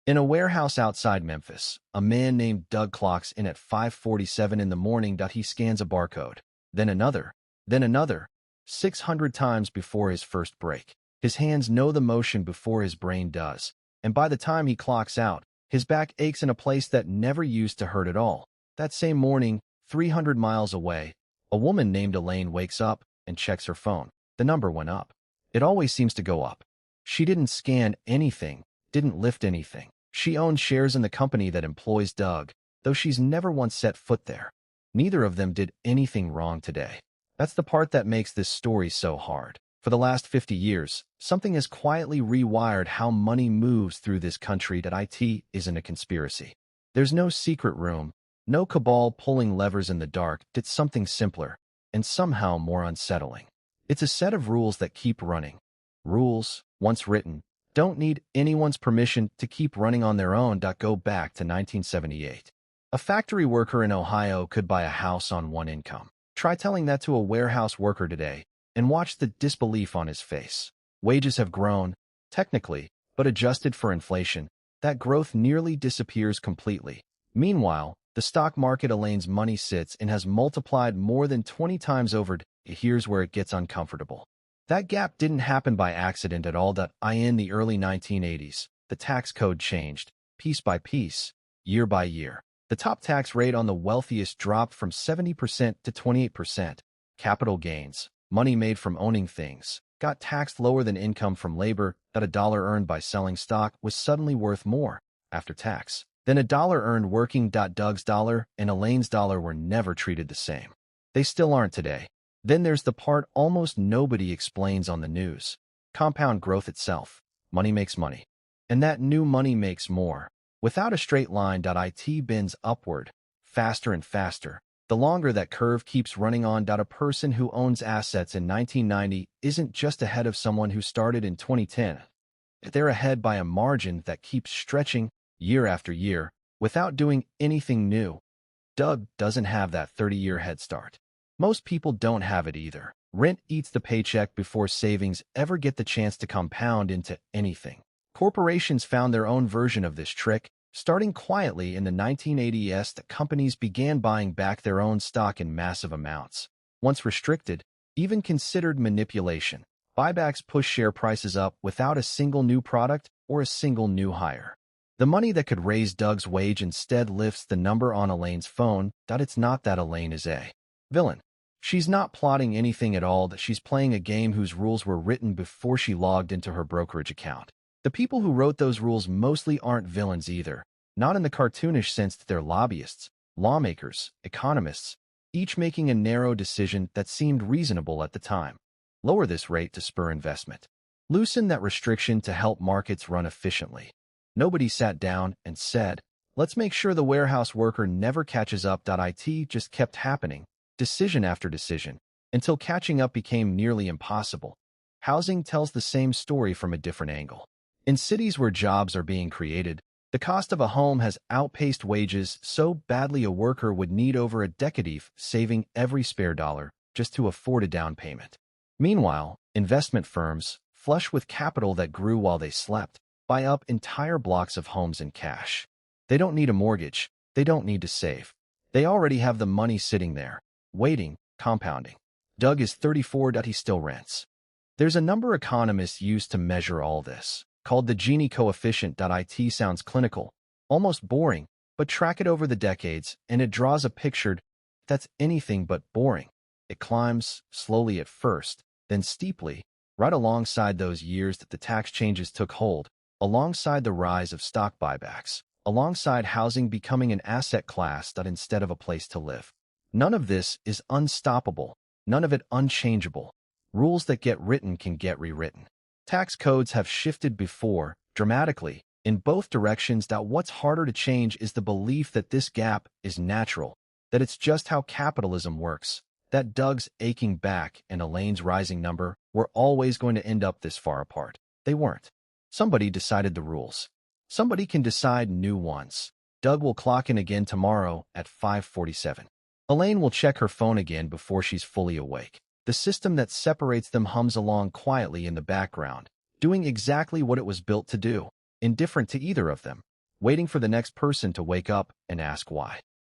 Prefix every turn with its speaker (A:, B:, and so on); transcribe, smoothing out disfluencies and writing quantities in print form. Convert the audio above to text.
A: In a warehouse outside Memphis, a man named Doug clocks in at 5:47 in the morning. He scans a barcode, then another, 600 times before his first break. His hands know the motion before his brain does, and by the time he clocks out, his back aches in a place that never used to hurt at all. That same morning, 300 miles away, a woman named Elaine wakes up and checks her phone. The number went up. It always seems to go up. She didn't scan anything, didn't lift anything. She owns shares in the company that employs Doug, though she's never once set foot there. Neither of them did anything wrong today. That's the part that makes this story so hard. For the last 50 years, something has quietly rewired how money moves through this country. That IT isn't a conspiracy. There's no secret room, no cabal pulling levers in the dark. It's something simpler, and somehow more unsettling. It's a set of rules that keep running. Rules, once written, don't need anyone's permission to keep running on their own. Go back to 1978. A factory worker in Ohio could buy a house on one income. Try telling that to a warehouse worker today, and watch the disbelief on his face. Wages have grown, technically, but adjusted for inflation, that growth nearly disappears completely. Meanwhile, the stock market Elaine's money sits in has multiplied more than 20 times over. Here's where it gets uncomfortable. That gap didn't happen by accident at all. In the early 1980s, the tax code changed, piece by piece, year by year. The top tax rate on the wealthiest dropped from 70% to 28%. Capital gains, money made from owning things, got taxed lower than income from labor. That a dollar earned by selling stock was suddenly worth more, after tax, than a dollar earned working. Doug's dollar and Elaine's dollar were never treated the same. They still aren't today. Then there's the part almost nobody explains on the news. Compound growth itself. Money makes money. And that new money makes more. Without a straight line. It bends upward, faster and faster. The longer that curve keeps running on. A person who owns assets in 1990 isn't just ahead of someone who started in 2010. They're ahead by a margin that keeps stretching year after year without doing anything new. Doug doesn't have that 30-year head start. Most people don't have it either. Rent eats the paycheck before savings ever get the chance to compound into anything. Corporations found their own version of this trick. Starting quietly in the 1980s, the companies began buying back their own stock in massive amounts. Once restricted, even considered manipulation. Buybacks push share prices up without a single new product or a single new hire. The money that could raise Doug's wage instead lifts the number on Elaine's phone. It's not that Elaine is a villain. She's not plotting anything at all. That she's playing a game whose rules were written before she logged into her brokerage account. The people who wrote those rules mostly aren't villains either, not in the cartoonish sense that they're lobbyists, lawmakers, economists, each making a narrow decision that seemed reasonable at the time. Lower this rate to spur investment. Loosen that restriction to help markets run efficiently. Nobody sat down and said, let's make sure the warehouse worker never catches up. It just kept happening, decision after decision, until catching up became nearly impossible. Housing tells the same story from a different angle. In cities where jobs are being created, the cost of a home has outpaced wages so badly a worker would need over a decade saving every spare dollar just to afford a down payment. Meanwhile, investment firms, flush with capital that grew while they slept, buy up entire blocks of homes in cash. They don't need a mortgage. They don't need to save. They already have the money sitting there, waiting, compounding. Doug is 34. He still rents. There's a number economists use to measure all this, called the Gini coefficient. It sounds clinical, almost boring, but track it over the decades, and it draws a picture that's anything but boring. It climbs, slowly at first, then steeply, right alongside those years that the tax changes took hold, alongside the rise of stock buybacks, alongside housing becoming an asset class instead of a place to live. None of this is unstoppable, none of it unchangeable. Rules that get written can get rewritten. Tax codes have shifted before, dramatically, in both directions. What's harder to change is the belief that this gap is natural, that it's just how capitalism works, that Doug's aching back and Elaine's rising number were always going to end up this far apart. They weren't. Somebody decided the rules. Somebody can decide new ones. Doug will clock in again tomorrow at 5:47. Elaine will check her phone again before she's fully awake. The system that separates them hums along quietly in the background, doing exactly what it was built to do, indifferent to either of them. waiting for the next person to wake up and ask why.